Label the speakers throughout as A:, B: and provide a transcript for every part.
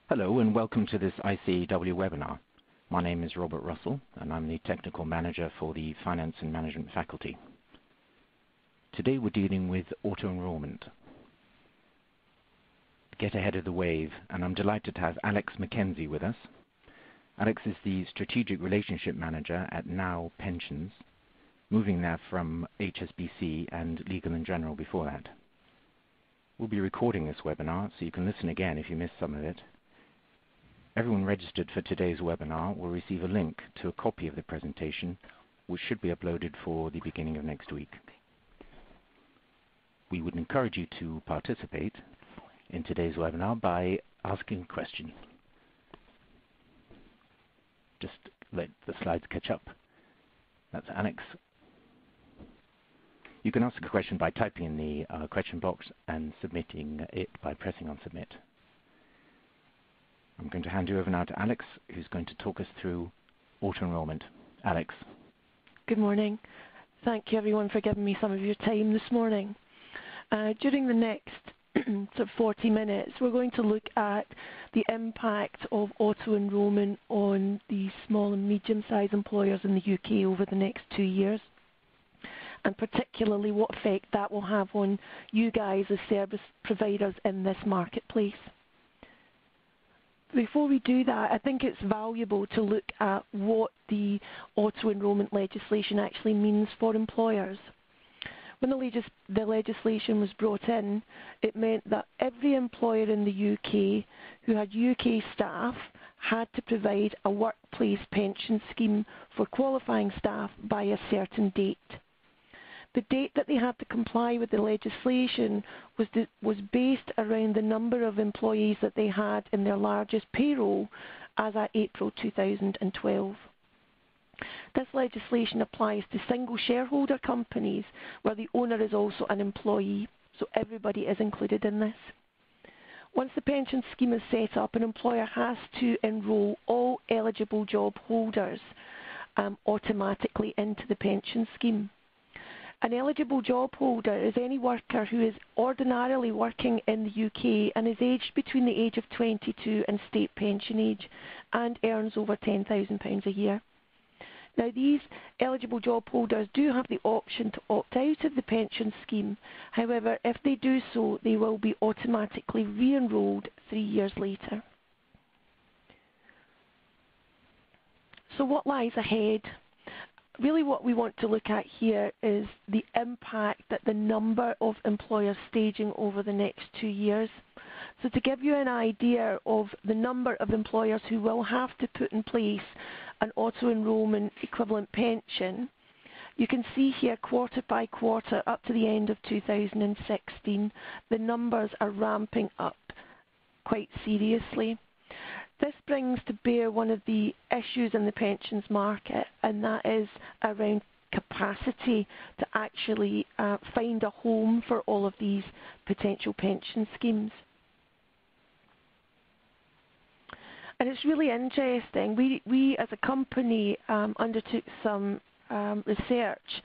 A: Hello and welcome to this ICAEW webinar. My name is Robert Rusell and I'm the Technical Manager for the Finance and Management faculty. Today we're dealing with auto-enrollment. Get ahead of the wave, and I'm delighted to have Alex MacKenzie with us. Alex is the Strategic Relationship Manager at Now Pensions, moving there from HSBC and Legal & General before that. We'll be recording this webinar so you can listen again if you missed some of it. Everyone registered for today's webinar will receive a link to a copy of the presentation, which should be uploaded for the beginning of next week. We would encourage you to participate in today's webinar by asking a question. Just let the slides catch up. That's Alex. You can ask a question by typing in the question box and submitting it by pressing on Submit. I'm going to hand you over now to Alex, who's going to talk us through auto-enrollment. Alex.
B: Good morning. Thank you everyone for giving me some of your time this morning. During the next sort of 40 minutes, we're going to look at the impact of auto-enrollment on the small and medium-sized employers in the UK over the next 2 years, and particularly what effect that will have on you guys as service providers in this marketplace. Before we do that, I think it's valuable to look at what the auto-enrollment legislation actually means for employers. When the legislation was brought in, it meant that every employer in the UK who had UK staff had to provide a workplace pension scheme for qualifying staff by a certain date. The date that they had to comply with the legislation was based around the number of employees that they had in their largest payroll as at April 2012. This legislation applies to single shareholder companies where the owner is also an employee, so everybody is included in this. Once the pension scheme is set up, an employer has to enrol all eligible job holders automatically into the pension scheme. An eligible job holder is any worker who is ordinarily working in the UK and is aged between the age of 22 and state pension age and earns over £10,000 a year. Now, these eligible job holders do have the option to opt out of the pension scheme. However, if they do so, they will be automatically re-enrolled 3 years later. So what lies ahead? Really what we want to look at here is the impact that the number of employers staging over the next 2 years. So to give you an idea of the number of employers who will have to put in place an auto-enrollment equivalent pension, you can see here quarter by quarter up to the end of 2016, the numbers are ramping up quite seriously. This brings to bear one of the issues in the pensions market, and that is around capacity to actually find a home for all of these potential pension schemes. And it's really interesting. We as a company undertook some research,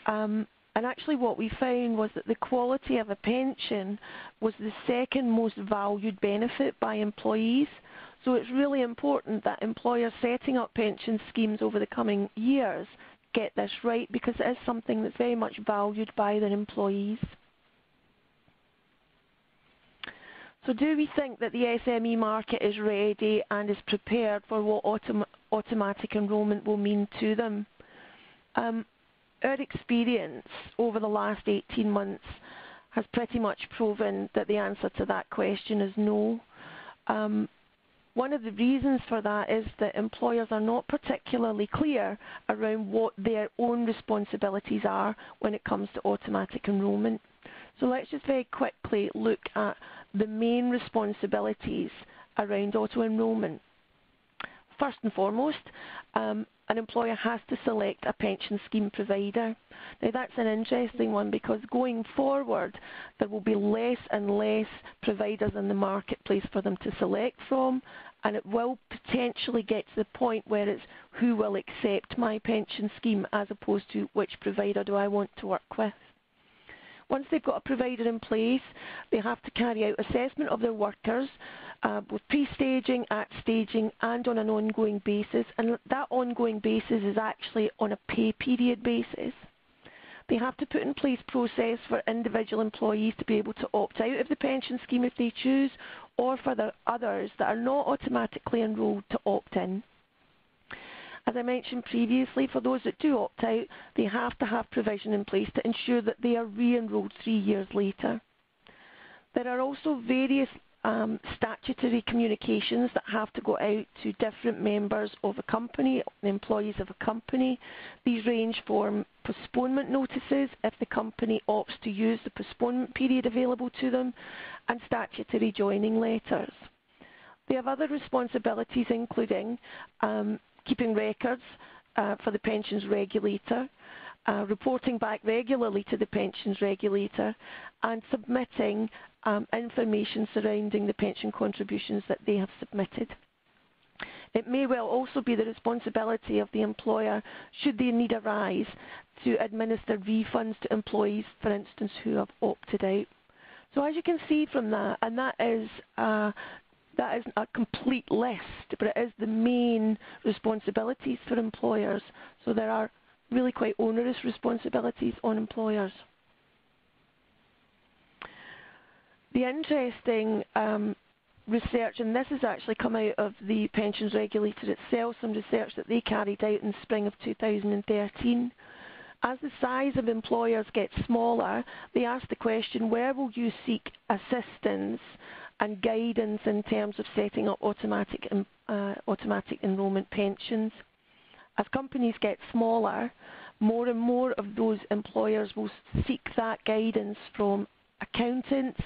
B: and actually what we found was that the quality of a pension was the second most valued benefit by employees. So it's really important that employers setting up pension schemes over the coming years get this right, because it is something that's very much valued by their employees. So do we think that the SME market is ready and is prepared for what automatic enrolment will mean to them? Our experience over the last 18 months has pretty much proven that the answer to that question is no. One of the reasons for that is that employers are not particularly clear around what their own responsibilities are when it comes to automatic enrolment. So let's just very quickly look at the main responsibilities around auto-enrolment. First and foremost, an employer has to select a pension scheme provider. Now that's an interesting one, because going forward there will be less and less providers in the marketplace for them to select from, and it will potentially get to the point where it's who will accept my pension scheme as opposed to which provider do I want to work with. Once they've got a provider in place, they have to carry out assessment of their workers both pre-staging, at staging, and on an ongoing basis. And that ongoing basis is actually on a pay period basis. They have to put in place process for individual employees to be able to opt out of the pension scheme if they choose, or for the others that are not automatically enrolled to opt in. As I mentioned previously, for those that do opt out, they have to have provision in place to ensure that they are re-enrolled 3 years later. There are also various statutory communications that have to go out to different members of a company, the employees of a company. These range from postponement notices if the company opts to use the postponement period available to them, and statutory joining letters. They have other responsibilities including keeping records for the pensions regulator, reporting back regularly to the pensions regulator, and submitting information surrounding the pension contributions that they have submitted. It may well also be the responsibility of the employer, should the need arise, to administer refunds to employees, for instance, who have opted out. So as you can see from that, and that is a complete list, but it is the main responsibilities for employers. So there are really quite onerous responsibilities on employers. The interesting research, and this has actually come out of the pensions regulator itself, some research that they carried out in spring of 2013. As the size of employers gets smaller, they ask the question, where will you seek assistance and guidance in terms of setting up automatic enrolment pensions? As companies get smaller, more and more of those employers will seek that guidance from accountants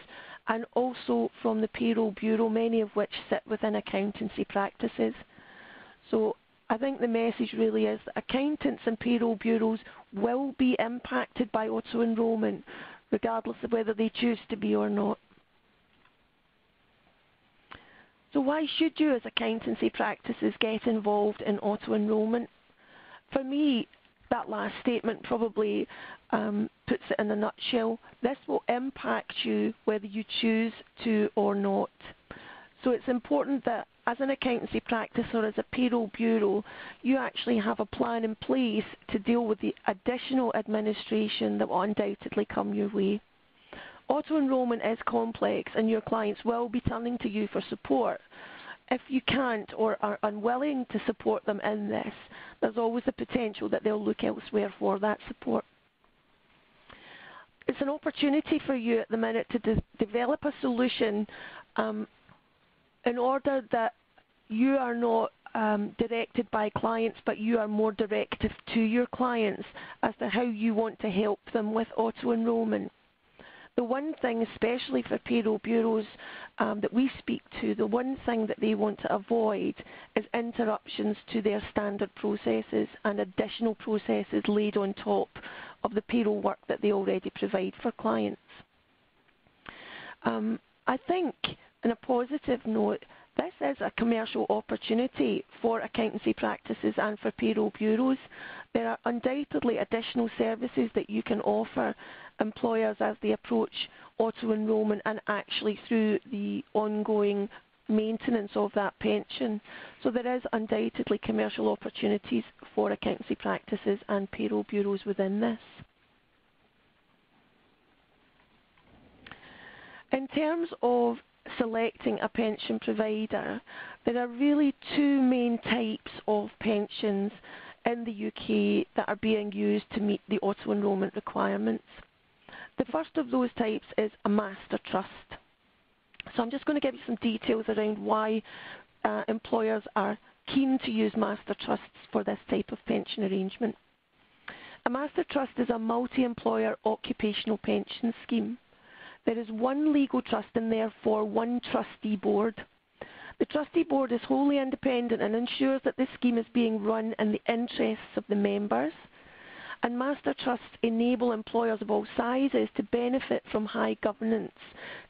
B: and also from the payroll bureau, many of which sit within accountancy practices. So I think the message really is that accountants and payroll bureaus will be impacted by auto-enrolment, regardless of whether they choose to be or not. So why should you as accountancy practices get involved in auto-enrolment? For me, that last statement probably puts it in a nutshell. This will impact you whether you choose to or not. So it's important that as an accountancy practice or as a payroll bureau, you actually have a plan in place to deal with the additional administration that will undoubtedly come your way. Auto-enrolment is complex and your clients will be turning to you for support. If you can't or are unwilling to support them in this, there's always the potential that they'll look elsewhere for that support. It's an opportunity for you at the minute to develop a solution in order that you are not directed by clients, but you are more directive to your clients as to how you want to help them with auto-enrolment. The one thing, especially for payroll bureaus that we speak to, the one thing that they want to avoid is interruptions to their standard processes and additional processes laid on top of the payroll work that they already provide for clients. I think, on a positive note, this is a commercial opportunity for accountancy practices and for payroll bureaus. There are undoubtedly additional services that you can offer employers as they approach auto-enrolment and actually through the ongoing maintenance of that pension. So there is undoubtedly commercial opportunities for accountancy practices and payroll bureaus within this. In terms of selecting a pension provider, there are really two main types of pensions in the UK that are being used to meet the auto-enrolment requirements. The first of those types is a master trust. So I'm just going to give you some details around why employers are keen to use master trusts for this type of pension arrangement. A master trust is a multi-employer occupational pension scheme. There is one legal trust and therefore one trustee board. The trustee board is wholly independent and ensures that the scheme is being run in the interests of the members. And master trusts enable employers of all sizes to benefit from high governance,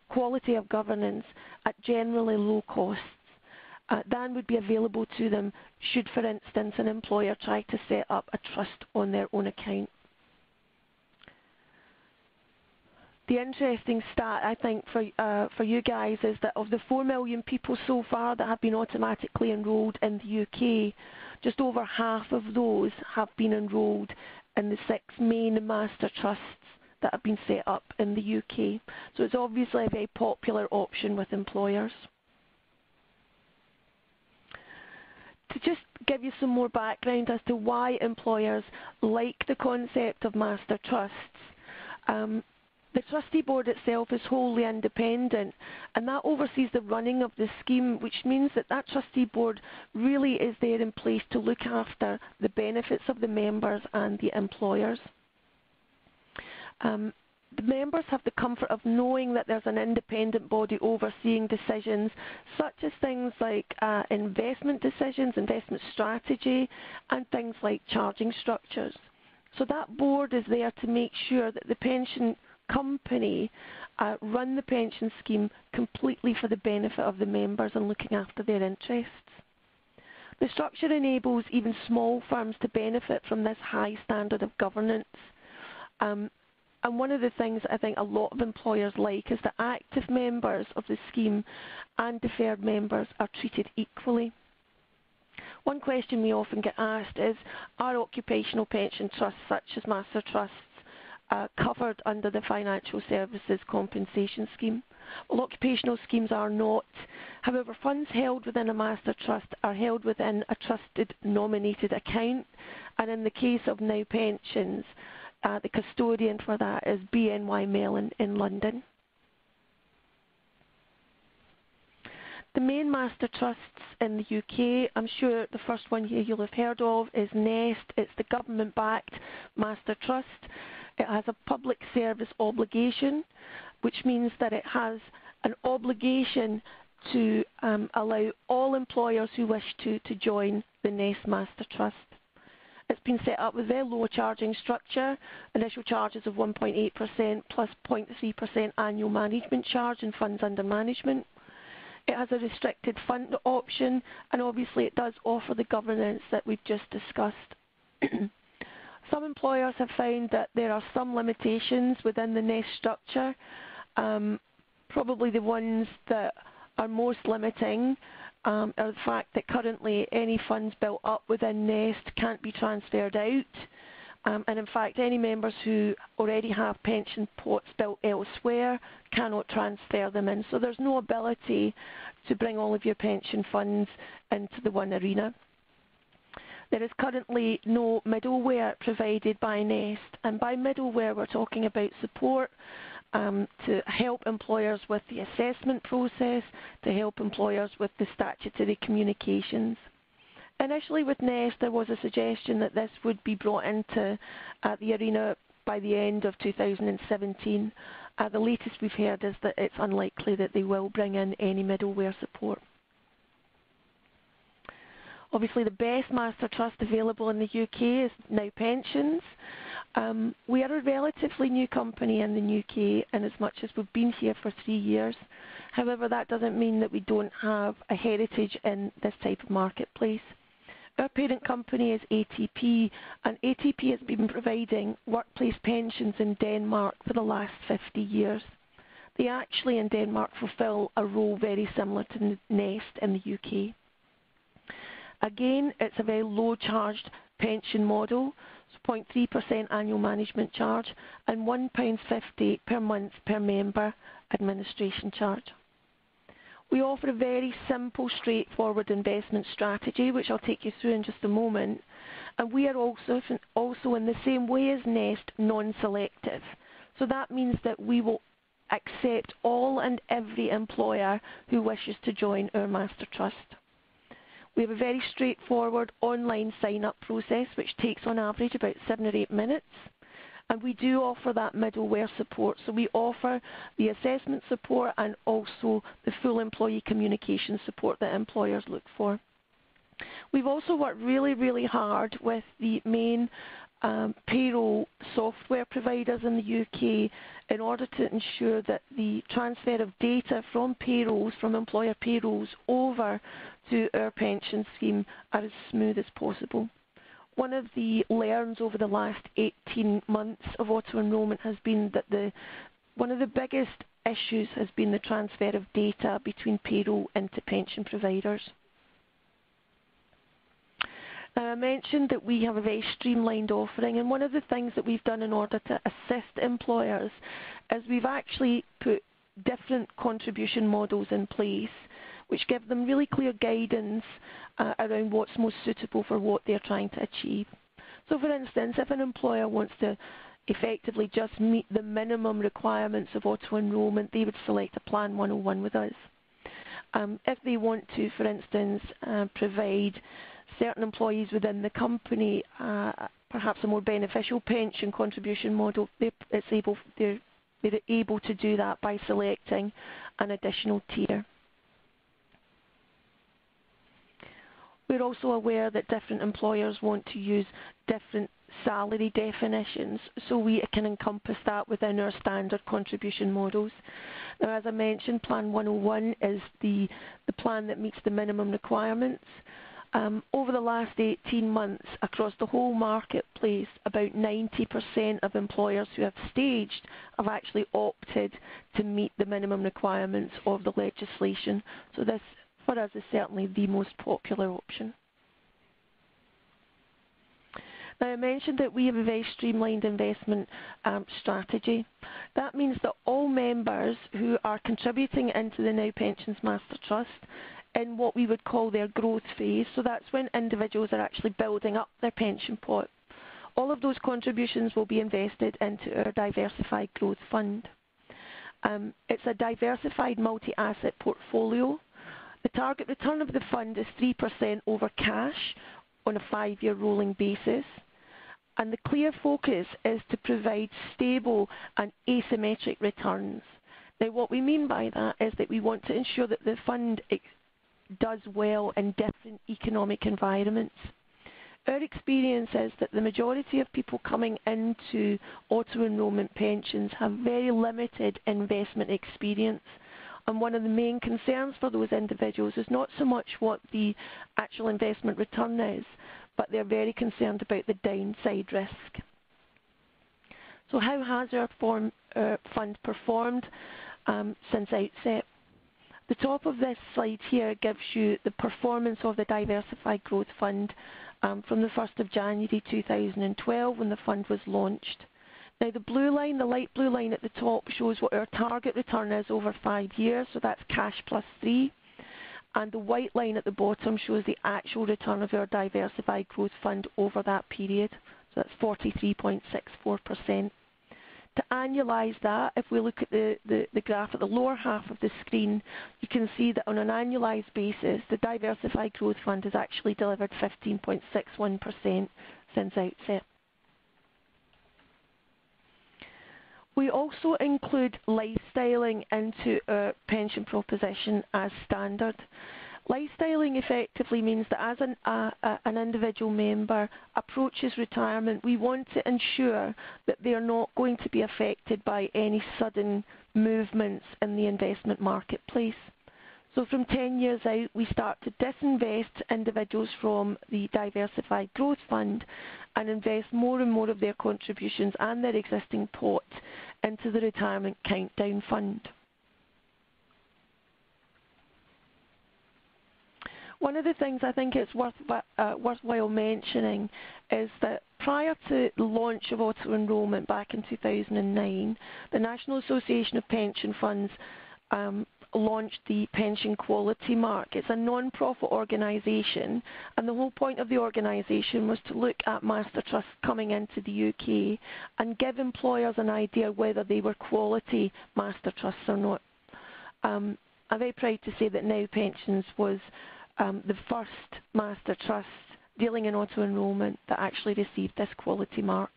B: quality of governance at generally low costs than would be available to them should, for instance, an employer try to set up a trust on their own account. The interesting stat, I think, for you guys is that of the 4 million people so far that have been automatically enrolled in the UK, just over half of those have been enrolled in the 6 main master trusts that have been set up in the UK. So it's obviously a very popular option with employers. To just give you some more background as to why employers like the concept of master trusts, the trustee board itself is wholly independent, and that oversees the running of the scheme, which means that that trustee board really is there in place to look after the benefits of the members and the employers. The members have the comfort of knowing that there's an independent body overseeing decisions, such as things like investment decisions, investment strategy, and things like charging structures. So that board is there to make sure that the pension company run the pension scheme completely for the benefit of the members and looking after their interests. The structure enables even small firms to benefit from this high standard of governance. And one of the things I think a lot of employers like is that active members of the scheme and deferred members are treated equally. One question we often get asked is, are occupational pension trusts such as master trusts covered under the Financial Services Compensation Scheme? Well, occupational schemes are not. However, funds held within a master trust are held within a trusted nominated account, and in the case of Now Pensions, the custodian for that is BNY Mellon in London. The main master trusts in the UK, I'm sure the first one here you'll have heard of is Nest. It's the government-backed master trust. It has a public service obligation, which means that it has an obligation to allow all employers who wish to join the Nest Master Trust. It's been set up with very low charging structure, initial charges of 1.8% plus 0.3% annual management charge and funds under management. It has a restricted fund option, and obviously it does offer the governance that we've just discussed. Some employers have found that there are some limitations within the Nest structure. Probably the ones that are most limiting are the fact that currently any funds built up within Nest can't be transferred out. And in fact, any members who already have pension pots built elsewhere cannot transfer them in. So there's no ability to bring all of your pension funds into the one arena. There is currently no middleware provided by Nest, and by middleware we're talking about support to help employers with the assessment process, to help employers with the statutory communications. Initially with Nest there was a suggestion that this would be brought into the arena by the end of 2017. The latest we've heard is that it's unlikely that they will bring in any middleware support. Obviously the best master trust available in the UK is Now Pensions. We are a relatively new company in the UK in as much as we've been here for 3 years. However, that doesn't mean that we don't have a heritage in this type of marketplace. Our parent company is ATP, and ATP has been providing workplace pensions in Denmark for the last 50 years. They actually in Denmark fulfil a role very similar to Nest in the UK. Again, it's a very low charged pension model, so 0.3% annual management charge and £1.50 per month per member administration charge. We offer a very simple, straightforward investment strategy, which I'll take you through in just a moment. And we are also in the same way as Nest, non-selective. So that means that we will accept all and every employer who wishes to join our master trust. We have a very straightforward online sign-up process, which takes on average about 7 or 8 minutes. And we do offer that middleware support. So we offer the assessment support and also the full employee communication support that employers look for. We've also worked really, really hard with the main payroll software providers in the UK in order to ensure that the transfer of data from payrolls, from employer payrolls over to our pension scheme are as smooth as possible. One of the learns over the last 18 months of auto-enrolment has been that the one of the biggest issues has been the transfer of data between payroll into pension providers. Now, I mentioned that we have a very streamlined offering, and one of the things that we've done in order to assist employers is we've actually put different contribution models in place which give them really clear guidance around what's most suitable for what they're trying to achieve. So for instance, if an employer wants to effectively just meet the minimum requirements of auto-enrolment, they would select a Plan 101 with us. If they want to, for instance, provide certain employees within the company perhaps a more beneficial pension contribution model, they're able to do that by selecting an additional tier. We're also aware that different employers want to use different salary definitions, so we can encompass that within our standard contribution models. Now, as I mentioned, Plan 101 is the plan that meets the minimum requirements. Over the last 18 months, across the whole marketplace, about 90% of employers who have staged have actually opted to meet the minimum requirements of the legislation. So this, for us, is certainly the most popular option. Now, I mentioned that we have a very streamlined investment strategy. That means that all members who are contributing into the Now Pensions Master Trust in what we would call their growth phase, so that's when individuals are actually building up their pension pot, all of those contributions will be invested into our Diversified Growth Fund. It's a diversified multi-asset portfolio. The target return of the fund is 3% over cash on a 5-year rolling basis. And the clear focus is to provide stable and asymmetric returns. Now, what we mean by that is that we want to ensure that the fund does well in different economic environments. Our experience is that the majority of people coming into auto-enrolment pensions have very limited investment experience. And one of the main concerns for those individuals is not so much what the actual investment return is, but they're very concerned about the downside risk. So how has our fund performed since outset? The top of this slide here gives you the performance of the Diversified Growth Fund from the 1st of January 2012 when the fund was launched. Now the blue line, the light blue line at the top, shows what our target return is over 5 years, so that's cash plus 3. And the white line at the bottom shows the actual return of our Diversified Growth Fund over that period, so that's 43.64%. To annualise that, if we look at the graph at the lower half of the screen, you can see that on an annualised basis, the Diversified Growth Fund has actually delivered 15.61% since outset. We also include lifestyling into our pension proposition as standard. Lifestyling effectively means that as an individual member approaches retirement, we want to ensure that they are not going to be affected by any sudden movements in the investment marketplace. So from 10 years out, we start to disinvest individuals from the Diversified Growth Fund and invest more and more of their contributions and their existing pot into the Retirement Countdown Fund. One of the things I think it's worthwhile mentioning is that prior to the launch of auto-enrolment back in 2009, the National Association of Pension Funds launched the Pension Quality Mark. It's a non-profit organisation, and the whole point of the organisation was to look at master trusts coming into the UK and give employers an idea whether they were quality master trusts or not. I'm very proud to say that Now Pensions was the first master trust dealing in auto-enrolment that actually received this quality mark.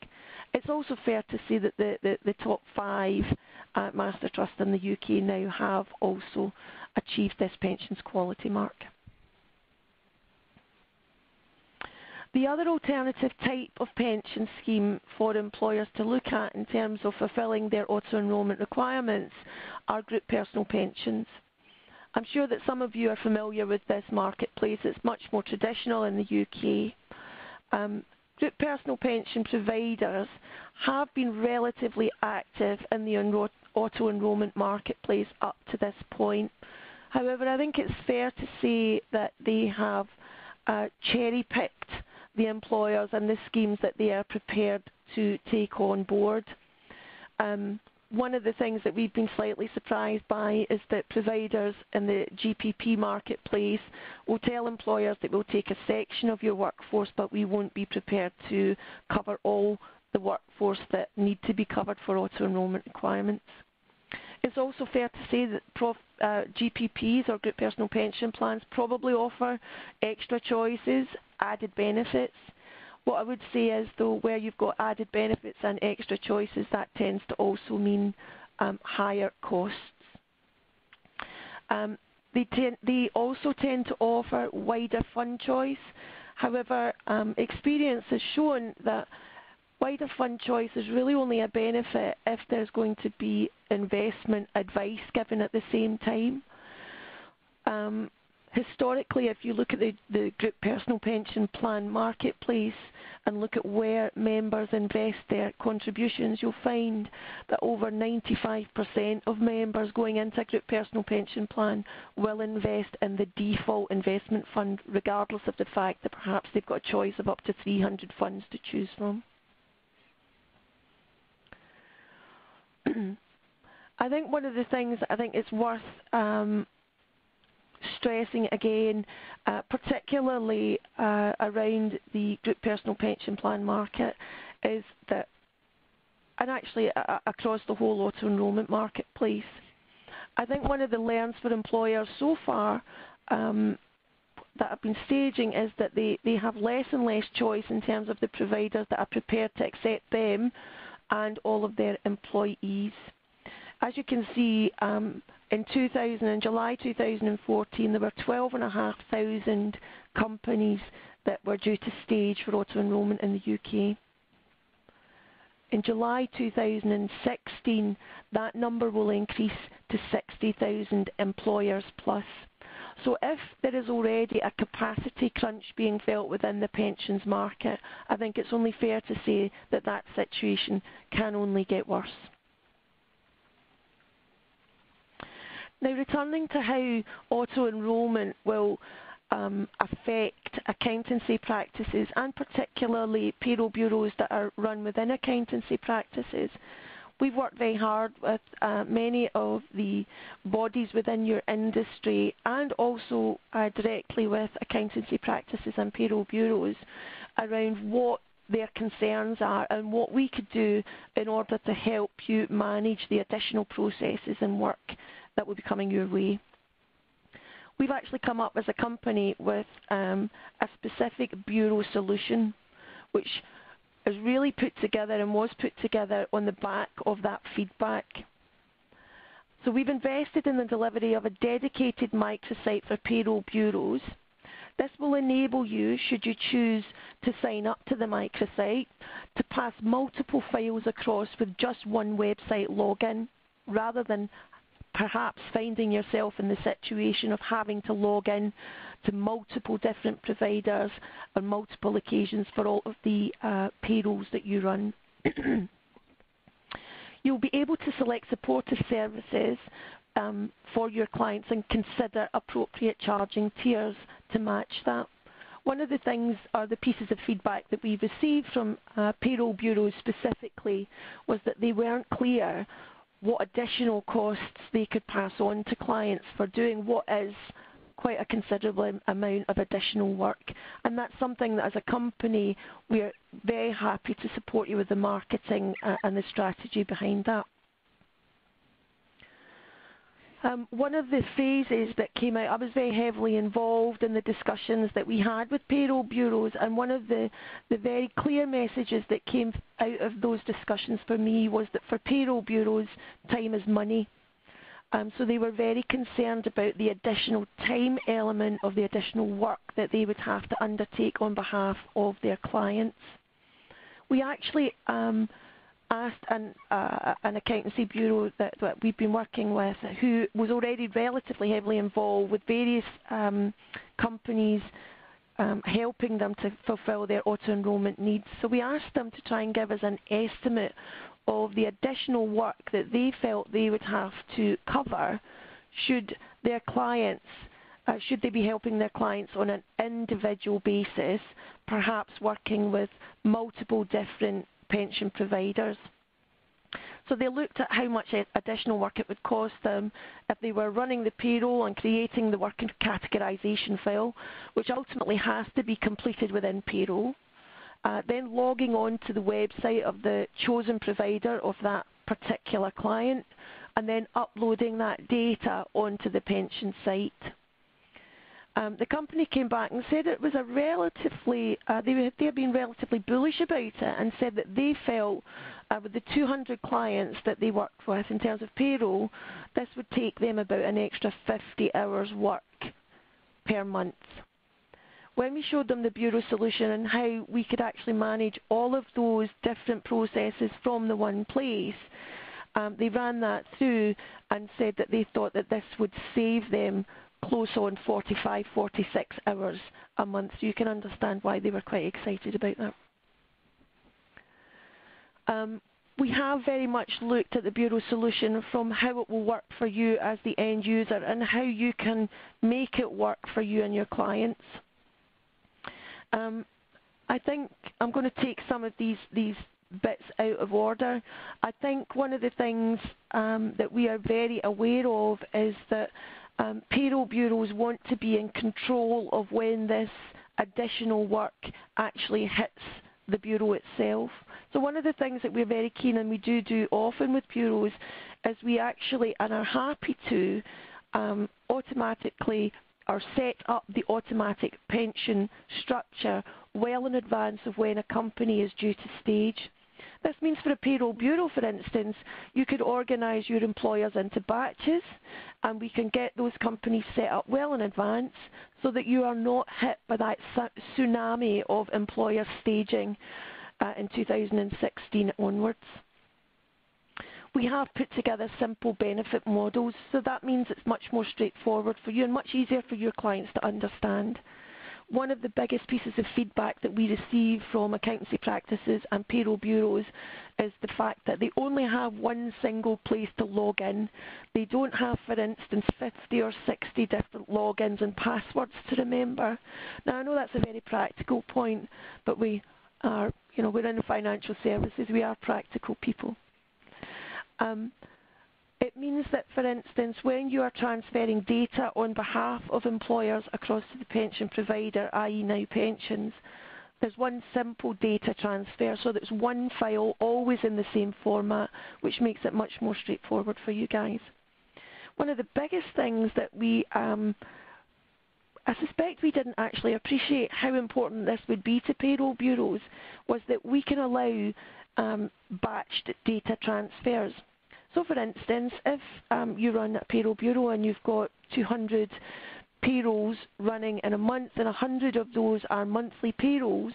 B: It's also fair to say that the top 5 master trusts in the UK now have also achieved this pensions quality mark. The other alternative type of pension scheme for employers to look at in terms of fulfilling their auto-enrolment requirements are group personal pensions. I'm sure that some of you are familiar with this marketplace. It's much more traditional in the UK. Group personal pension providers have been relatively active in the auto-enrolment marketplace up to this point. However, I think it's fair to say that they have cherry-picked the employers and the schemes that they are prepared to take on board. One of the things that we've been slightly surprised by is that providers in the GPP marketplace will tell employers that we'll take a section of your workforce, but we won't be prepared to cover all the workforce that need to be covered for auto-enrolment requirements. It's also fair to say that GPPs, or group personal pension plans, probably offer extra choices, added benefits. What I would say is, though, where you've got added benefits and extra choices, that tends to also mean higher costs. They also tend to offer wider fund choice. However, experience has shown that wider fund choice is really only a benefit if there's going to be investment advice given at the same time. Historically, if you look at the group personal pension plan marketplace and look at where members invest their contributions, you'll find that over 95% of members going into a group personal pension plan will invest in the default investment fund, regardless of the fact that perhaps they've got a choice of up to 300 funds to choose from. I think one of the things I think is worth stressing again, particularly around the group personal pension plan market, is that, and actually across the whole auto-enrolment marketplace, I think one of the learns for employers so far that have been staging is that they have less and less choice in terms of the providers that are prepared to accept them and all of their employees. As you can see, in July 2014, there were 12,500 companies that were due to stage for auto-enrolment in the UK. In July 2016, that number will increase to 60,000 employers plus. So if there is already a capacity crunch being felt within the pensions market, I think it's only fair to say that that situation can only get worse. Now, returning to how auto-enrolment will affect accountancy practices, and particularly payroll bureaus that are run within accountancy practices, we've worked very hard with many of the bodies within your industry and also directly with accountancy practices and payroll bureaus around what their concerns are and what we could do in order to help you manage the additional processes and work that will be coming your way. We've actually come up as a company with a specific bureau solution, which is really put together and was put together on the back of that feedback. So we've invested in the delivery of a dedicated microsite for payroll bureaus. This will enable you, should you choose to sign up to the microsite, to pass multiple files across with just one website login, rather than perhaps finding yourself in the situation of having to log in to multiple different providers on multiple occasions for all of the payrolls that you run. You'll be able to select supportive services for your clients and consider appropriate charging tiers to match that. One of the things, or the pieces of feedback that we've received from payroll bureaus specifically, was that they weren't clear what additional costs they could pass on to clients for doing what is quite a considerable amount of additional work. And that's something that as a company we're very happy to support you with the marketing and the strategy behind that. One of the phases that came out, I was very heavily involved in the discussions that we had with payroll bureaus, and one of the very clear messages that came out of those discussions for me was that for payroll bureaus, time is money. So they were very concerned about the additional time element of the additional work that they would have to undertake on behalf of their clients. We actually asked an accountancy bureau that we've been working with, who was already relatively heavily involved with various companies helping them to fulfil their auto-enrolment needs. So we asked them to try and give us an estimate of the additional work that they felt they would have to cover should their clients, should they be helping their clients on an individual basis, perhaps working with multiple different pension providers. So they looked at how much additional work it would cost them if they were running the payroll and creating the work categorization file, which ultimately has to be completed within payroll, then logging on to the website of the chosen provider of that particular client, and then uploading that data onto the pension site. The company came back and said it was a relatively, they had been relatively bullish about it, and said that they felt with the 200 clients that they worked with in terms of payroll, this would take them about an extra 50 hours work per month. When we showed them the Bureau solution and how we could actually manage all of those different processes from the one place, they ran that through and said that they thought that this would save them close on 45, 46 hours a month. So you can understand why they were quite excited about that. We have very much looked at the Bureau solution from how it will work for you as the end user and how you can make it work for you and your clients. I think I'm going to take some of these bits out of order. I think one of the things that we are very aware of is that payroll bureaus want to be in control of when this additional work actually hits the bureau itself. So one of the things that we're very keen, and we do often with bureaus, is we actually and are happy to automatically or set up the automatic pension structure well in advance of when a company is due to stage. This means for a payroll bureau, for instance, you could organise your employers into batches, and we can get those companies set up well in advance so that you are not hit by that tsunami of employer staging in 2016 onwards. We have put together simple benefit models, so that means it's much more straightforward for you and much easier for your clients to understand. One of the biggest pieces of feedback that we receive from accountancy practices and payroll bureaus is the fact that they only have one single place to log in. They don't have, for instance, 50 or 60 different logins and passwords to remember. Now, I know that's a very practical point, but we are, we're in the financial services. We are practical people. It means that, for instance, when you are transferring data on behalf of employers across to the pension provider, i.e. Now Pensions, there's one simple data transfer, so there's one file always in the same format, which makes it much more straightforward for you guys. One of the biggest things that I suspect we didn't actually appreciate how important this would be to payroll bureaus, was that we can allow batched data transfers. So for instance, if you run a payroll bureau and you've got 200 payrolls running in a month and 100 of those are monthly payrolls,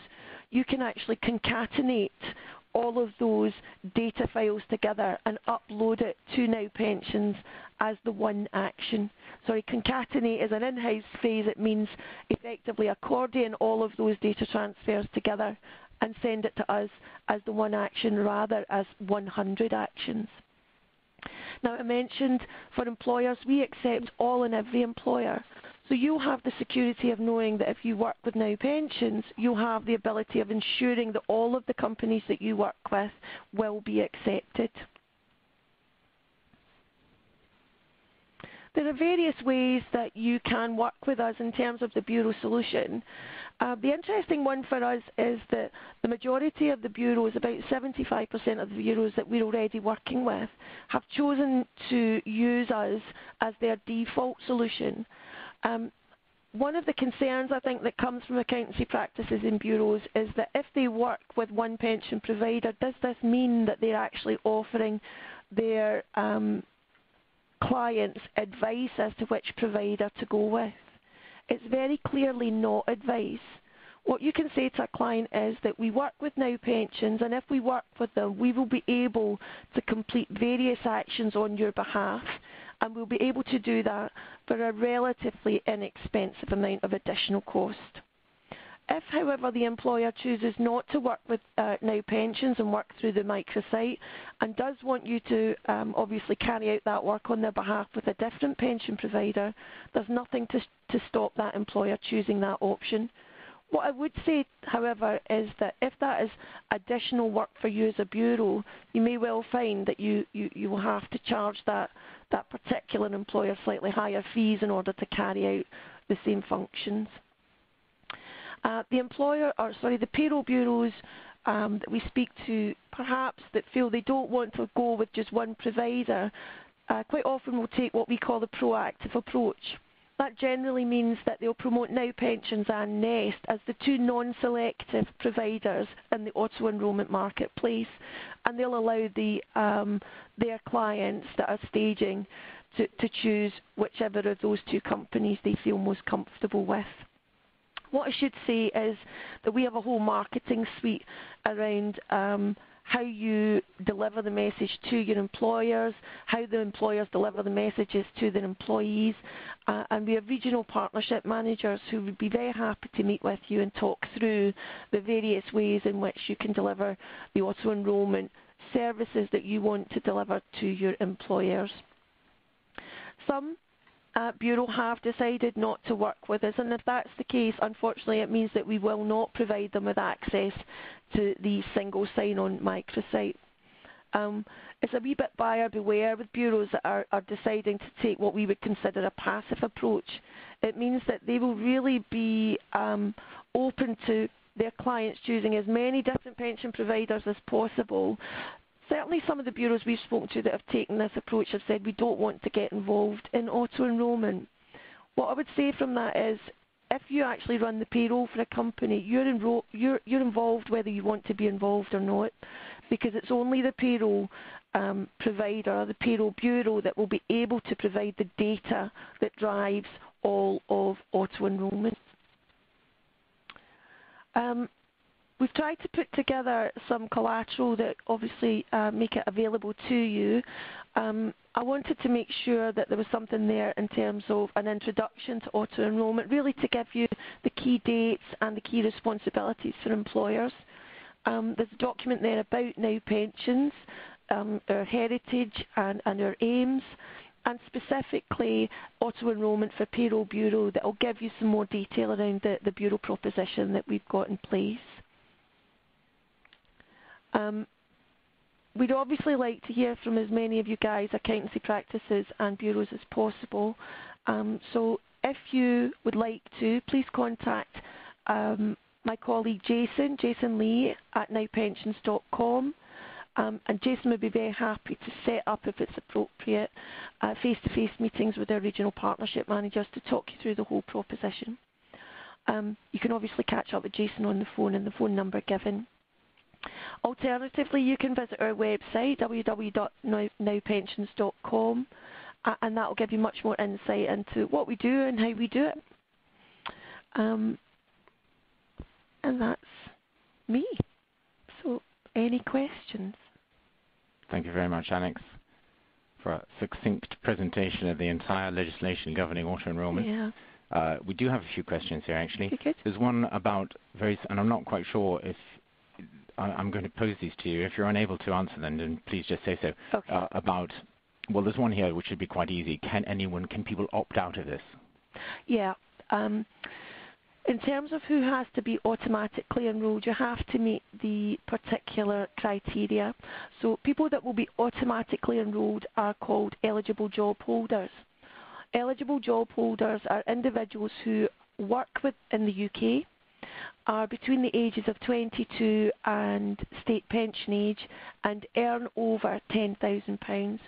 B: you can actually concatenate all of those data files together and upload it to Now Pensions as the one action. Sorry, concatenate is an in-house phrase. It means effectively accordion all of those data transfers together and send it to us as the one action rather as 100 actions. Now, I mentioned for employers, we accept all and every employer. So you'll have the security of knowing that if you work with Now Pensions, you'll have the ability of ensuring that all of the companies that you work with will be accepted. There are various ways that you can work with us in terms of the Bureau solution. The interesting one for us is that the majority of the bureaus, about 75% of the bureaus that we're already working with, have chosen to use us as their default solution. One of the concerns I think that comes from accountancy practices in bureaus is that if they work with one pension provider, does this mean that they're actually offering their clients advice as to which provider to go with? It's very clearly not advice. What you can say to a client is that we work with Now Pensions, and if we work with them, we will be able to complete various actions on your behalf, and we'll be able to do that for a relatively inexpensive amount of additional cost. If, however, the employer chooses not to work with Now Pensions and work through the microsite and does want you to obviously carry out that work on their behalf with a different pension provider, there's nothing to stop that employer choosing that option. What I would say, however, is that if that is additional work for you as a bureau, you may well find that you will have to charge that particular employer slightly higher fees in order to carry out the same functions. The payroll bureaus that we speak to, perhaps that feel they don't want to go with just one provider, quite often will take what we call the proactive approach. That generally means that they'll promote Now Pensions and Nest as the two non-selective providers in the auto-enrolment marketplace, and they'll allow their clients that are staging to choose whichever of those two companies they feel most comfortable with. What I should say is that we have a whole marketing suite around how you deliver the message to your employers, how the employers deliver the messages to their employees, and we have regional partnership managers who would be very happy to meet with you and talk through the various ways in which you can deliver the auto-enrolment services that you want to deliver to your employers. Some Bureau have decided not to work with us, and if that's the case, unfortunately it means that we will not provide them with access to the single sign-on microsite. It's a wee bit buyer beware with bureaus that are deciding to take what we would consider a passive approach. It means that they will really be open to their clients choosing as many different pension providers as possible. Certainly some of the bureaus we've spoken to that have taken this approach have said we don't want to get involved in auto-enrolment. What I would say from that is, if you actually run the payroll for a company, you're involved whether you want to be involved or not, because it's only the payroll provider, the payroll bureau, that will be able to provide the data that drives all of auto-enrolment. We've tried to put together some collateral that obviously make it available to you. I wanted to make sure that there was something there in terms of an introduction to auto-enrolment, really to give you the key dates and the key responsibilities for employers. There's a document there about Now Pensions, our heritage and our aims, and specifically auto-enrolment for Payroll Bureau that will give you some more detail around the Bureau proposition that we've got in place. We'd obviously like to hear from as many of you guys, accountancy practices and bureaus, as possible. So if you would like to, please contact my colleague Jason Lee at nowpensions.com. And Jason would be very happy to set up, if it's appropriate, face-to-face meetings with our regional partnership managers to talk you through the whole proposition. You can obviously catch up with Jason on the phone and the phone number given. Alternatively, you can visit our website, www.nowpensions.com, and that will give you much more insight into what we do and how we do it. And that's me. So, any questions?
A: Thank you very much, Alex, for a succinct presentation of the entire legislation governing auto-enrolment.
B: Yeah.
A: We do have a few questions here, actually.
B: Okay.
A: There's one about and I'm not quite sure if I'm going to pose these to you. If you're unable to answer them, then please just say so.
B: Okay.
A: Well, there's one here which should be quite easy. Can people opt out of this?
B: Yeah. In terms of who has to be automatically enrolled, you have to meet the particular criteria. So people that will be automatically enrolled are called eligible job holders. Eligible job holders are individuals who work in the UK, are between the ages of 22 and state pension age, and earn over £10,000.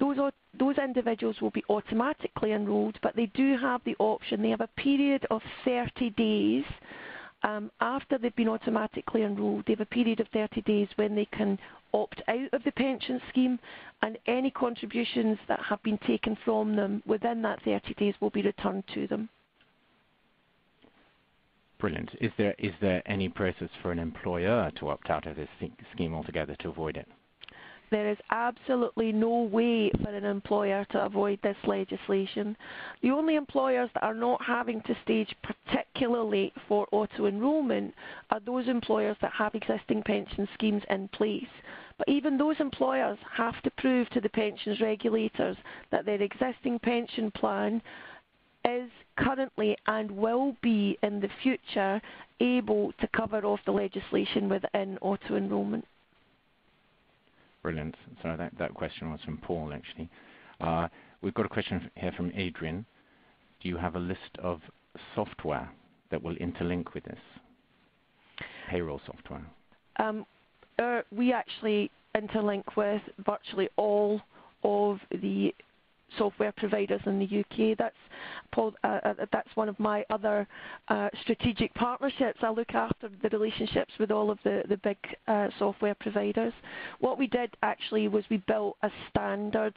B: Those individuals will be automatically enrolled, but they do have the option. They have a period of 30 days after they've been automatically enrolled. They have a period of 30 days when they can opt out of the pension scheme, and any contributions that have been taken from them within that 30 days will be returned to them.
A: Brilliant. Is there any process for an employer to opt out of this scheme altogether to avoid it?
B: there is absolutely no way for an employer to avoid this legislation. The only employers that are not having to stage particularly for auto-enrolment are those employers that have existing pension schemes in place. But even those employers have to prove to the pensions regulators that their existing pension plan is currently and will be in the future able to cover off the legislation within auto-enrolment.
A: Brilliant. So that question was from Paul, actually. We've got a question here from Adrian. Do you have a list of software that will interlink with this? Payroll software.
B: We actually interlink with virtually all of the software providers in the UK. That's one of my other strategic partnerships. I look after the relationships with all of the big software providers. What we did actually was we built a standard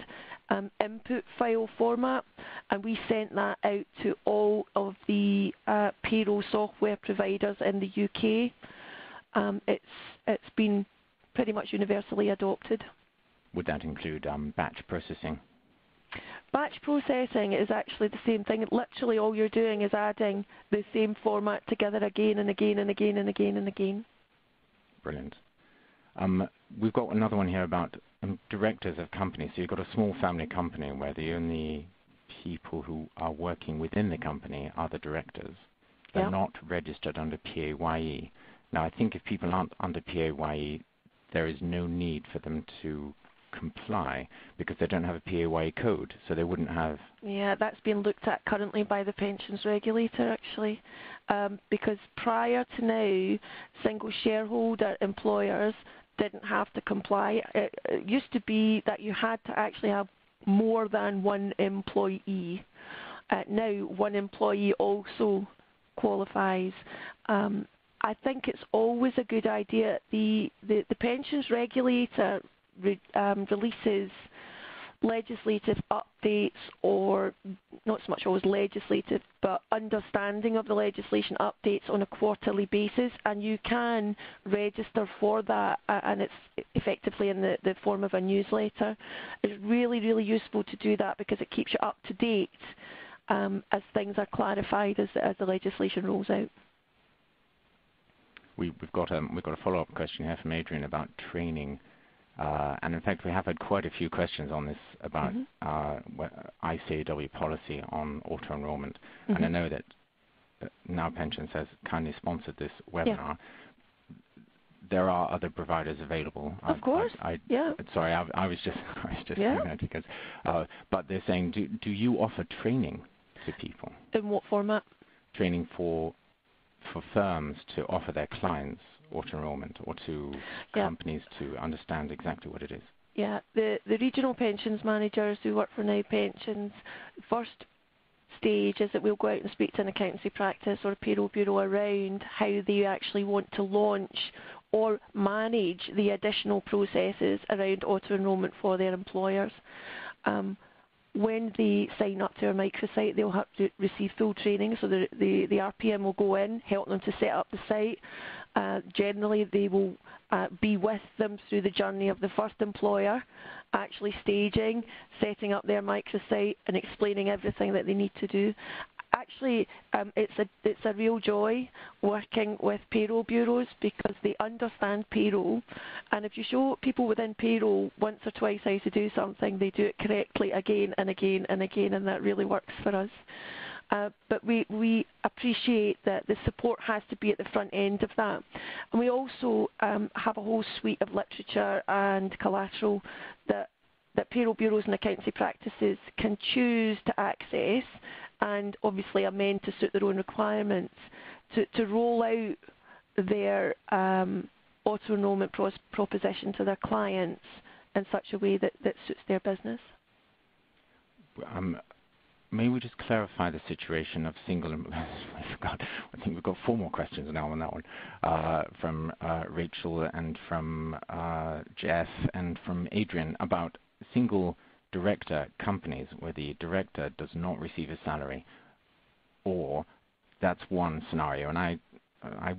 B: input file format, and we sent that out to all of the payroll software providers in the UK. It's been pretty much universally adopted.
A: Would that include batch processing?
B: Batch processing is actually the same thing. Literally all you're doing is adding the same format together again and again and again and again and again.
A: Brilliant. We've got another one here about directors of companies. So you've got a small family company where the only people who are working within the company are the directors. They're not registered under PAYE. Now, I think if people aren't under PAYE, there is no need for them to comply because they don't have a PAYE code, so they wouldn't have...
B: Yeah, that's being looked at currently by the pensions regulator, actually, because prior to now, single shareholder employers didn't have to comply. It used to be that you had to actually have more than one employee. Now, one employee also qualifies. I think it's always a good idea. The pensions regulator releases legislative updates, or not so much always legislative, but understanding of the legislation updates on a quarterly basis, and you can register for that, and it's effectively in the form of a newsletter. It's really, really useful to do that because it keeps you up to date as things are clarified as the legislation rolls out.
A: We've got a follow-up question here from Adrian about training. And in fact, we have had quite a few questions on this about ICAEW policy on auto-enrollment. And I know that Now Pensions has kindly sponsored this webinar. There are other providers available.
B: Of course.
A: Sorry, I was just saying that because, but they're saying, do you offer training to people?
B: In what format?
A: Training for firms to offer their clients auto-enrollment, or to companies to understand exactly what it is?
B: Yeah, the regional pensions managers who work for Now Pensions, first stage is that we'll go out and speak to an accountancy practice or a payroll bureau around how they actually want to launch or manage the additional processes around auto-enrollment for their employers. When they sign up to our microsite, they'll have to receive full training, so the RPM will go in, help them to set up the site. Generally, they will be with them through the journey of the first employer, actually staging, setting up their microsite and explaining everything that they need to do. Actually, it's a real joy working with payroll bureaus because they understand payroll, and if you show people within payroll once or twice how to do something, they do it correctly again and again and again, and that really works for us. But we appreciate that the support has to be at the front end of that. And we also have a whole suite of literature and collateral that payroll bureaus and accountancy practices can choose to access and obviously amend to suit their own requirements to roll out their auto-enrolment proposition to their clients in such a way that suits their business.
A: May we just clarify the situation of single... I forgot. I think we've got 4 more questions now on that one. From Rachel and from Jeff and from Adrian about single director companies where the director does not receive a salary, or that's one scenario. And I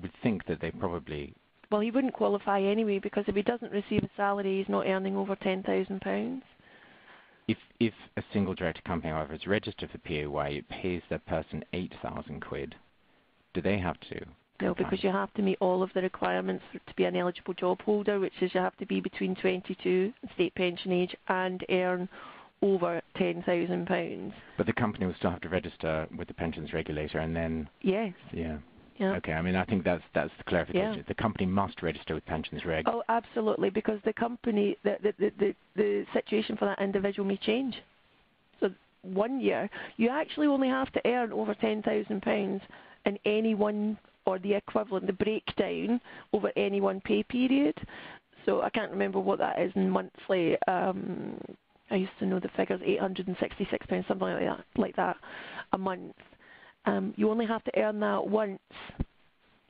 A: would think that they probably
B: Well, he wouldn't qualify anyway, because if he doesn't receive a salary, he's not earning over £10,000.
A: If a single director company, however, is registered for PAYE, it pays that person £8,000. Do they have to?
B: No, because you have to meet all of the requirements to be an eligible job holder, which is you have to be between 22 state pension age and earn over £10,000.
A: But the company will still have to register with the pensions regulator, and then
B: yes,
A: yeah.
B: Yeah.
A: Okay, I mean, I think that's the clarification.
B: Yeah.
A: The company must register with pensions reg.
B: Oh, absolutely, because the company, the situation for that individual may change. So 1 year, you actually only have to earn over £10,000 in any one, or the equivalent, the breakdown over any one pay period. So I can't remember what that is in monthly. I used to know the figures, £866, something like that, a month. You only have to earn that once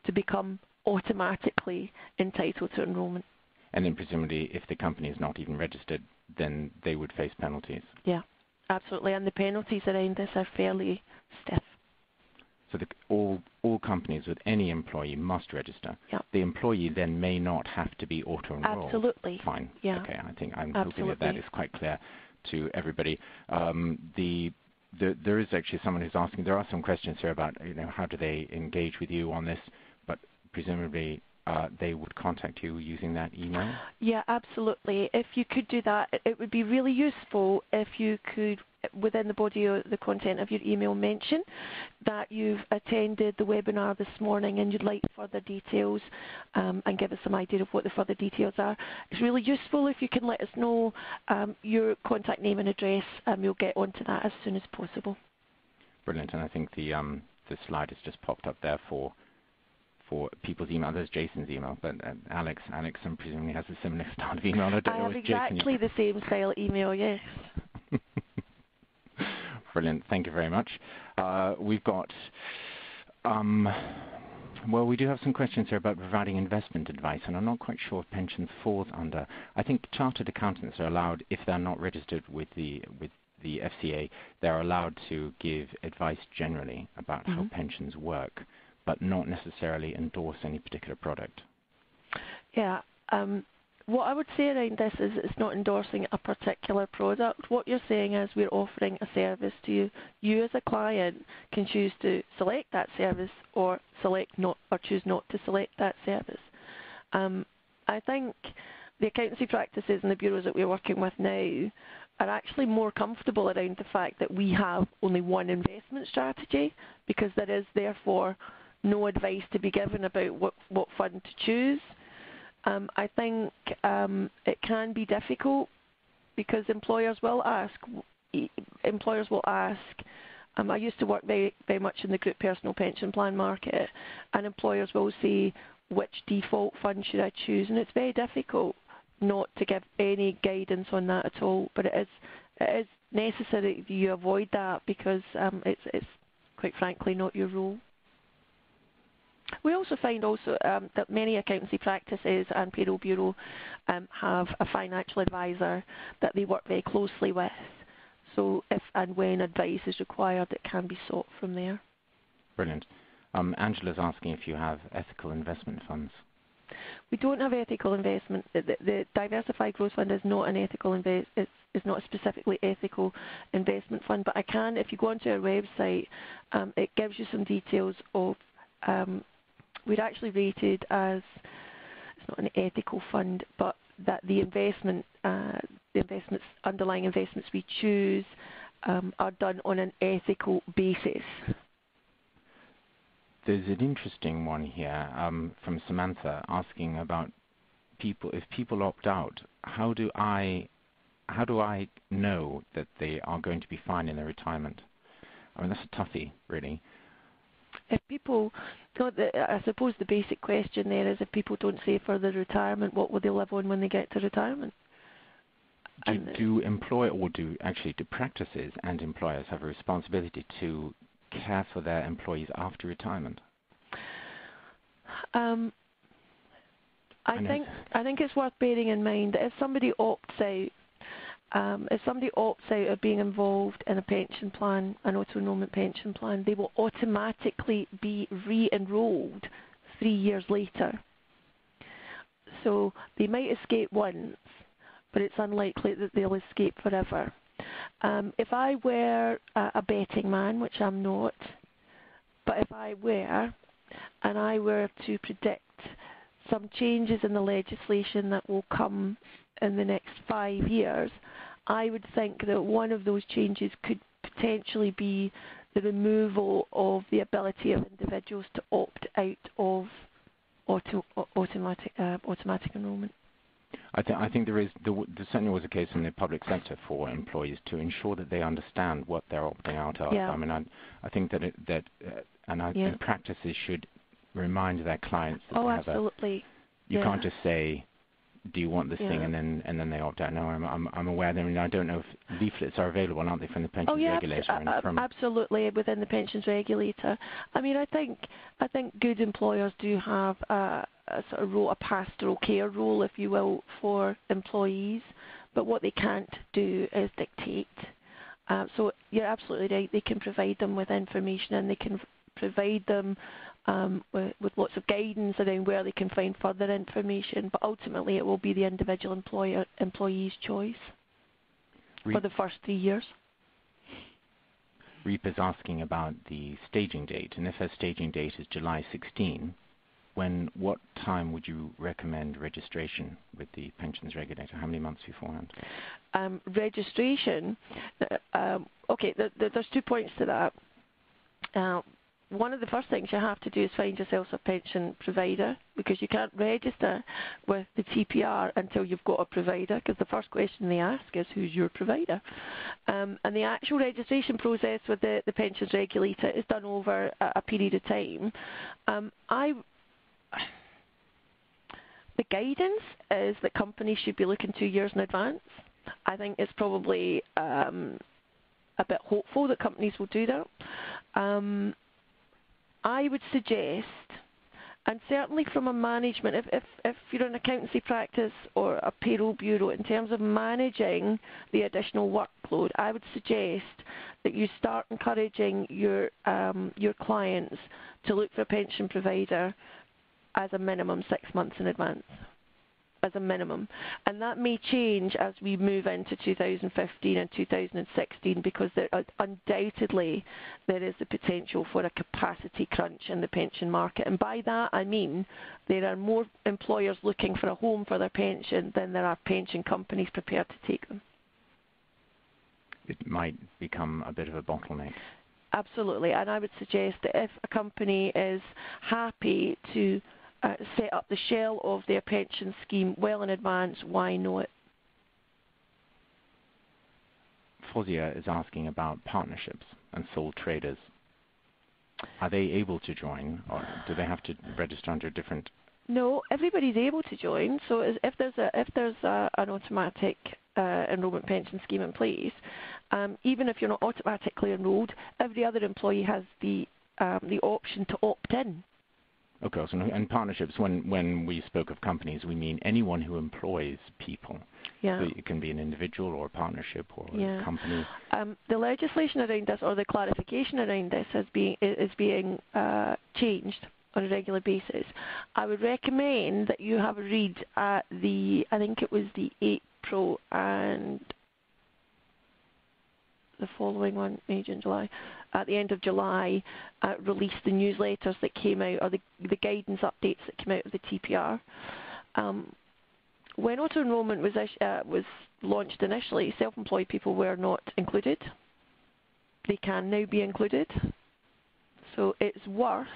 B: to become automatically entitled to enrolment.
A: And then presumably, if the company is not even registered, then they would face penalties.
B: Yeah, absolutely. And the penalties around this are fairly stiff.
A: So all companies with any employee must register.
B: Yeah.
A: The employee then may not have to be auto-enrolled.
B: Absolutely.
A: Fine.
B: Yeah.
A: Okay, I'm
B: Absolutely.
A: hoping that is quite clear to everybody. There is actually someone who's asking, there are some questions here about, how do they engage with you on this, but presumably they would contact you using that email?
B: Yeah, absolutely. If you could do that, it would be really useful if you could, within the body of the content of your email, mention that you've attended the webinar this morning and you'd like further details, and give us some idea of what the further details are. It's really useful if you can let us know your contact name and address, and we'll get onto that as soon as possible.
A: Brilliant, and I think the slide has just popped up there for people's email. There's Jason's email, but Alex presumably has a similar style of email.
B: I have exactly the same style email, yes.
A: Brilliant, thank you very much. We've got, well, we do have some questions here about providing investment advice, and I'm not quite sure if pensions falls under. I think chartered accountants are allowed, if they're not registered with the FCA, they're allowed to give advice generally about how pensions work, but not necessarily endorse any particular product.
B: Yeah. What I would say around this is it's not endorsing a particular product. What you're saying is we're offering a service to you. You as a client can choose to select that service or choose not to select that service. I think the accountancy practices and the bureaus that we're working with now are actually more comfortable around the fact that we have only one investment strategy, because there is therefore no advice to be given about what fund to choose. I think it can be difficult because employers will ask. I used to work very, very much in the group personal pension plan market, and employers will say, which default fund should I choose? And it's very difficult not to give any guidance on that at all. But it is necessary that you avoid that, because it's quite frankly not your role. We also find that many accountancy practices and payroll bureau have a financial advisor that they work very closely with. So if and when advice is required, it can be sought from there. Brilliant.
A: Angela's asking if you have ethical investment funds.
B: We don't have ethical investment. The Diversified Growth Fund is not an ethical is not a specifically ethical investment fund. But I can, if you go onto our website, it gives you some details of. We're actually rated as, it's not an ethical fund, but that the underlying investments we choose are done on an ethical basis.
A: There's an interesting one here from Samantha asking about if people opt out, how do I know that they are going to be fine in their retirement? I mean, that's a toughie, really.
B: If people, I suppose the basic question there is, if people don't save for their retirement, what will they live on when they get to retirement?
A: Do practices and employers have a responsibility to care for their employees after retirement?
B: I think it's worth bearing in mind that if somebody opts out, of being involved in a pension plan, an auto-enrolment pension plan, they will automatically be re-enrolled 3 years later. So they might escape once, but it's unlikely that they'll escape forever. If I were a betting man, which I'm not, but if I were, and I were to predict some changes in the legislation that will come in the next 5 years, I would think that one of those changes could potentially be the removal of the ability of individuals to opt out of automatic enrolment.
A: I think there certainly was a case in the public sector for employees to ensure that they understand what they're opting out of.
B: Yeah.
A: I mean, I think that and practices should remind their clients that they have
B: absolutely.
A: You can't just say, do you want this thing, and then they opt out. No, I'm aware. I don't know if leaflets are available, aren't they, from the pensions regulator?
B: Absolutely, within the pensions regulator. I mean, I think good employers do have a sort of a pastoral care role, if you will, for employees. But what they can't do is dictate. So you're absolutely right. They can provide them with information, and they can provide them with lots of guidance around where they can find further information, but ultimately it will be the individual employee's choice for the first 3 years.
A: Reap is asking about the staging date, and if her staging date is July 16, what time would you recommend registration with the pensions regulator? How many months beforehand?
B: Registration, there's 2 points to that. One of the first things you have to do is find yourself a pension provider, because you can't register with the TPR until you've got a provider, because the first question they ask is, who's your provider? And the actual registration process with the pensions regulator is done over a period of time. The guidance is that companies should be looking 2 years in advance. I think it's probably a bit hopeful that companies will do that. I would suggest, and certainly from a management, if you're an accountancy practice or a payroll bureau, in terms of managing the additional workload, I would suggest that you start encouraging your clients to look for a pension provider as a minimum 6 months in advance, as a minimum. And that may change as we move into 2015 and 2016, because undoubtedly there is the potential for a capacity crunch in the pension market. And by that I mean there are more employers looking for a home for their pension than there are pension companies prepared to take them.
A: It might become a bit of a bottleneck.
B: Absolutely, and I would suggest that if a company is happy to set up the shell of their pension scheme well in advance, why not?
A: Fozia is asking about partnerships and sole traders. Are they able to join, or do they have to register under a different?
B: No, everybody's able to join. So if there's an automatic enrolment pension scheme in place, even if you're not automatically enrolled, every other employee has the option to opt in.
A: Okay, so and partnerships, when we spoke of companies, we mean anyone who employs people.
B: Yeah.
A: So it can be an individual or a partnership or a company.
B: The legislation around this, or the clarification around this, is being changed on a regular basis. I would recommend that you have a read at I think it was the April and the following one, May, June, July, at the end of July, released the newsletters that came out, or the guidance updates that came out of the TPR. When auto-enrolment was launched initially, self-employed people were not included. They can now be included. So it's worth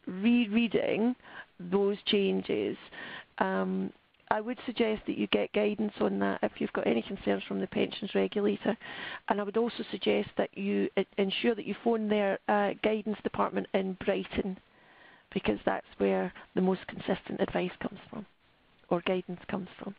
B: rereading those changes. I would suggest that you get guidance on that if you've got any concerns from the pensions regulator. And I would also suggest that you ensure that you phone their guidance department in Brighton, because that's where the most consistent advice comes from, or guidance comes from.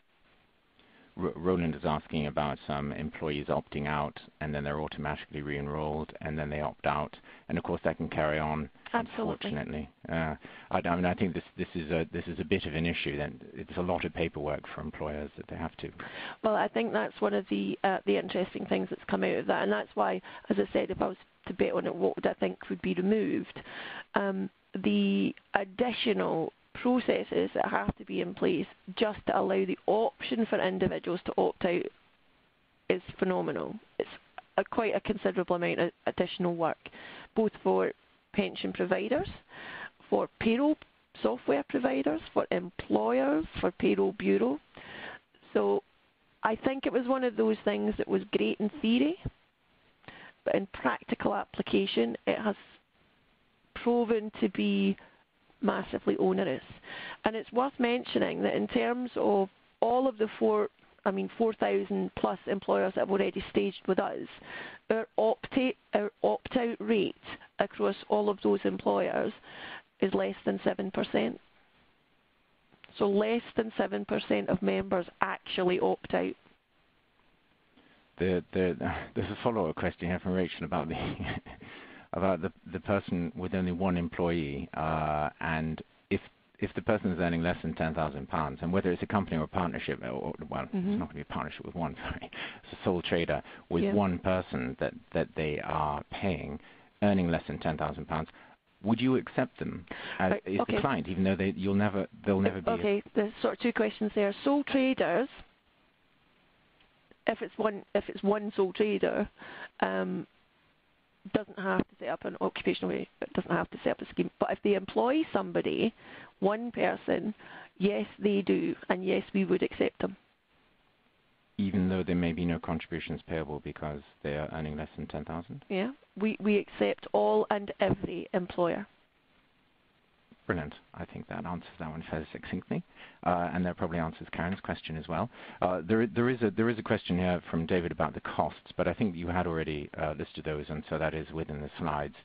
A: Roland is asking about some employees opting out and then they're automatically re-enrolled and then they opt out, and of course that can carry on.
B: Absolutely.
A: Unfortunately, I think this is a bit of an issue. Then it's a lot of paperwork for employers that they have to. Well,
B: I think that's one of the interesting things that's come out of that, and that's why, as I said, if I was to bet on it, what would I think would be removed? The additional processes that have to be in place just to allow the option for individuals to opt out is phenomenal. It's quite a considerable amount of additional work, both for pension providers, for payroll software providers, for employers, for payroll bureau. So I think it was one of those things that was great in theory, but in practical application it has proven to be massively onerous. And it's worth mentioning that in terms of all of the 4,000 plus employers that have already staged with us, our opt-out rate across all of those employers is less than 7%. So less than 7% of members actually opt out.
A: There's a follow-up question here from Rachel about the person with only one employee, and if the person is earning less than £10,000, and whether it's a company or a partnership, it's not going to be a partnership with one, sorry, it's a sole trader with one person that they are paying, earning less than £10,000, would you accept them as the client, even though they'll never be?
B: Okay, there's sort of two questions there. Sole traders, if it's one sole trader, doesn't have to set up an occupational rate, it doesn't have to set up a scheme. But if they employ somebody, one person, yes, they do, and yes, we would accept them.
A: Even though there may be no contributions payable because they are earning less than 10,000?
B: Yeah, we accept all and every employer.
A: Brilliant. I think that answers that one fairly succinctly, and that probably answers Karen's question as well. There is a question here from David about the costs, but I think you had already listed those, and so that is within the slides.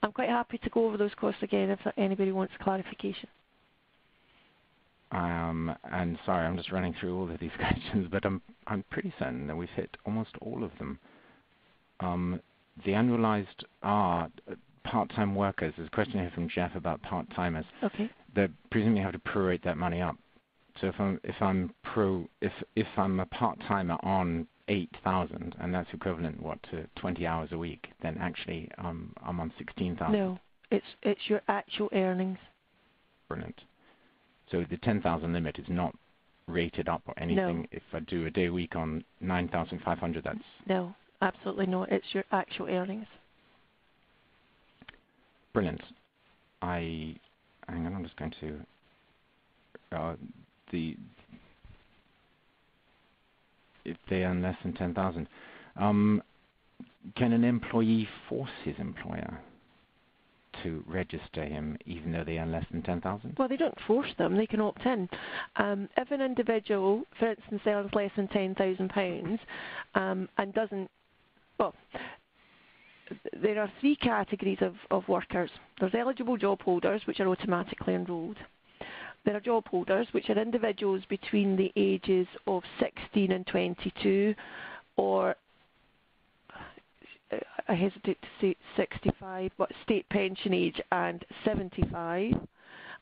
B: I'm quite happy to go over those costs again if anybody wants clarification.
A: And sorry, I'm just running through all of these questions, but I'm pretty certain that we've hit almost all of them. The annualized part-time workers. There's a question here from Jeff about part-timers.
B: Okay.
A: They presumably have to prorate that money up. So if I'm a part-timer on 8,000, and that's equivalent to 20 hours a week, then actually I'm on 16,000.
B: No, it's your actual earnings.
A: Brilliant. So the 10,000 limit is not rated up or anything.
B: No.
A: If I do a day a week on 9,500, that's...
B: No, absolutely not. It's your actual earnings.
A: Brilliant. Hang on, I'm just going to... if they earn less than 10,000, can an employee force his employer to register him even though they earn less than 10,000?
B: Well, they don't force them, they can opt in. If an individual, for instance, earns less than £10,000 and doesn't, well, there are three categories of workers. There's eligible job holders, which are automatically enrolled. There are job holders, which are individuals between the ages of 16 and 22, or I hesitate to say 65, but state pension age and 75.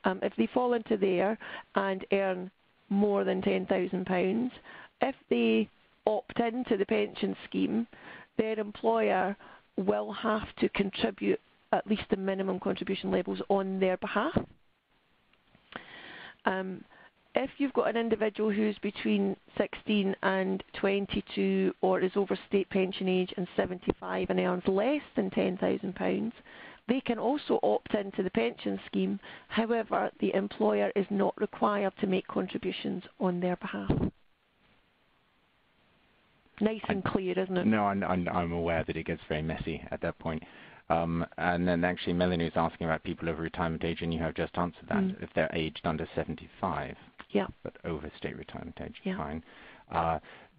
B: If they fall into there and earn more than £10,000, if they opt into the pension scheme, their employer will have to contribute at least the minimum contribution levels on their behalf. If you've got an individual who's between 16 and 22 or is over state pension age and 75 and earns less than £10,000, they can also opt into the pension scheme. However, the employer is not required to make contributions on their behalf. Nice and clear, isn't it?
A: No, I'm aware that it gets very messy at that point. And then actually Melanie was asking about people over retirement age, and you have just answered that. If they're aged under 75, but over state retirement age, fine.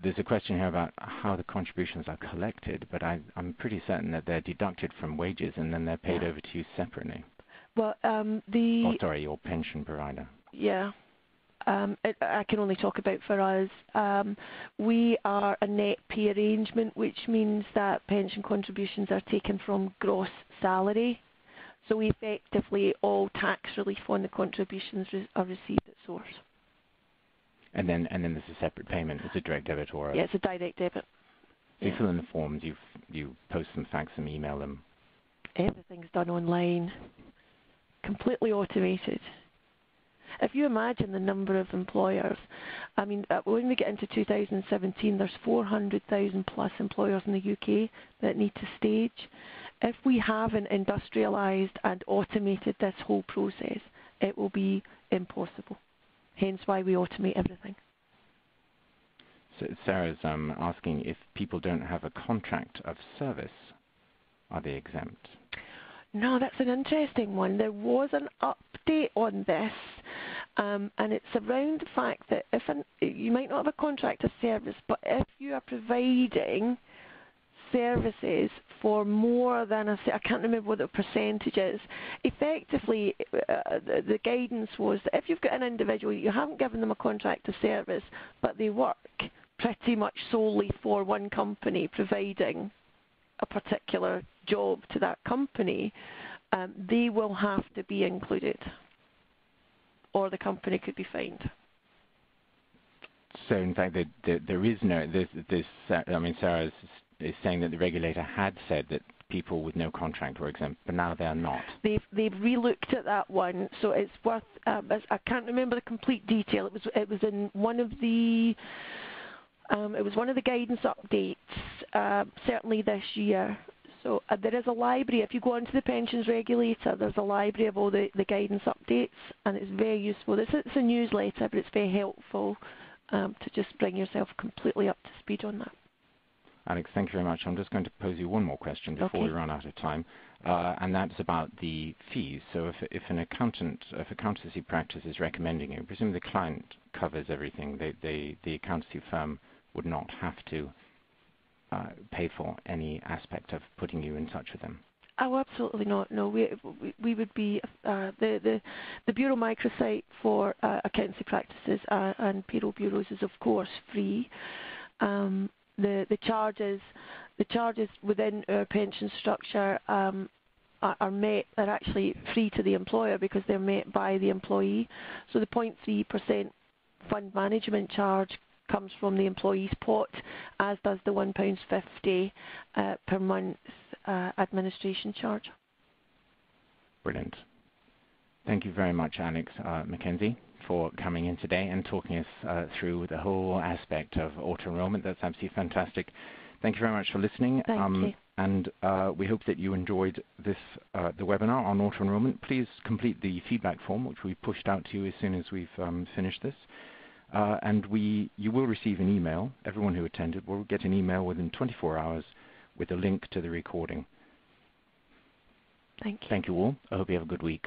A: There's a question here about how the contributions are collected, but I'm pretty certain that they're deducted from wages and then they're paid over to you separately. Well, your pension provider.
B: Yeah. I can only talk about for us. We are a net pay arrangement, which means that pension contributions are taken from gross salary. So effectively, all tax relief on the contributions are received at source. And then
A: there's a separate payment. It's a direct debit or a...
B: Yeah, it's a direct debit.
A: So you fill in the forms, you post them, fax them, email them.
B: Everything's done online, completely automated. If you imagine the number of employers, I mean, when we get into 2017, there's 400,000 plus employers in the UK that need to stage. If we haven't industrialised and automated this whole process, it will be impossible. Hence why we automate everything.
A: So Sarah's asking if people don't have a contract of service, are they exempt?
B: No, that's an interesting one. There was an update on this, and it's around the fact that you might not have a contract of service, but if you are providing services for more than I can't remember what the percentage is. Effectively, the guidance was that if you've got an individual, you haven't given them a contract of service, but they work pretty much solely for one company providing a particular job to that company, they will have to be included, or the company could be fined.
A: So in fact, there is no. I mean, Sarah is saying that the regulator had said that people with no contract were exempt, but now they are not.
B: They've re-looked at that one, so it's worth. I can't remember the complete detail. It was in one of the. It was one of the guidance updates, certainly this year. So there is a library. If you go onto the pensions regulator, there's a library of all the guidance updates, and it's very useful. It's a newsletter, but it's very helpful to just bring yourself completely up to speed on that.
A: Alex, thank you very much. I'm just going to pose you one more question before we run out of time, and that's about the fees. So if an accountancy practice is recommending you, presume the client covers everything. The accountancy firm would not have to pay for any aspect of putting you in touch with them.
B: Oh, absolutely not. No, we would be the Bureau microsite for accountancy practices and payroll bureaus is of course free. The charges within our pension structure are met. They're actually free to the employer because they're met by the employee. So the 0.3% fund management charge comes from the employee's pot, as does the £1.50 per month administration charge.
A: Brilliant. Thank you very much, Alex MacKenzie, for coming in today and talking us through the whole aspect of auto-enrollment. That's absolutely fantastic. Thank you very much for listening.
B: Thank you.
A: And we hope that you enjoyed this the webinar on auto-enrollment. Please complete the feedback form, which we pushed out to you as soon as we've finished this. And you will receive an email. Everyone who attended will get an email within 24 hours with a link to the recording.
B: Thank you.
A: Thank you all. I hope you have a good week.